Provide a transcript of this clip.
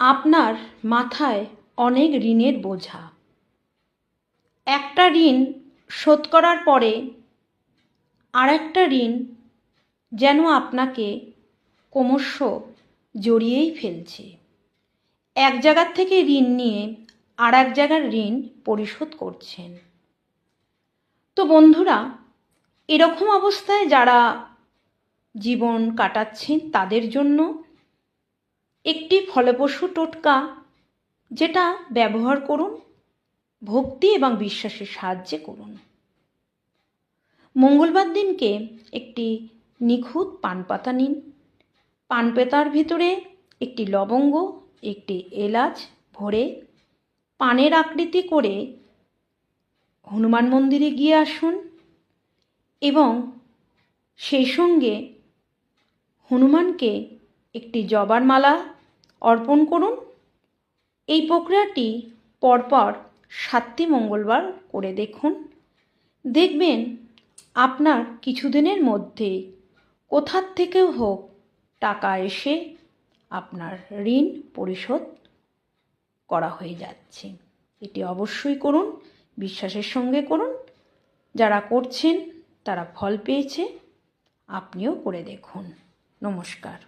আপনার মাথায় অনেক ঋণের বোঝা। একটা ঋণ শোধ করার পরে আরেকটা ঋণ যেন আপনাকে ক্রমশ জড়িয়েই ফেলছে। এক জায়গার থেকে ঋণ নিয়ে আর এক জায়গার ঋণ পরিশোধ করছেন। তো বন্ধুরা, এরকম অবস্থায় যারা জীবন কাটাচ্ছেন তাদের জন্য একটি ফলপ্রসূ টোটকা, যেটা ব্যবহার করুন, ভক্তি এবং বিশ্বাসের সাহায্যে করুন। মঙ্গলবার দিনকে একটি নিখুঁত পানপাতা নিন। পানপাতার ভিতরে একটি লবঙ্গ, একটি এলাচ ভরে পানের আকৃতি করে হনুমান মন্দিরে গিয়ে আসুন এবং সেই সঙ্গে হনুমানকে একটি জবার মালা অর্পণ করুন। এই প্রক্রিয়াটি পরপর 7টি মঙ্গলবার করে দেখুন। দেখবেন আপনার কিছুদিনের মধ্যে কোথার থেকেও হোক টাকা এসে আপনার ঋণ পরিশোধ করা হয়ে যাচ্ছে। এটি অবশ্যই করুন, বিশ্বাসের সঙ্গে করুন। যারা করছেন তারা ফল পেয়েছে, আপনিও করে দেখুন। নমস্কার।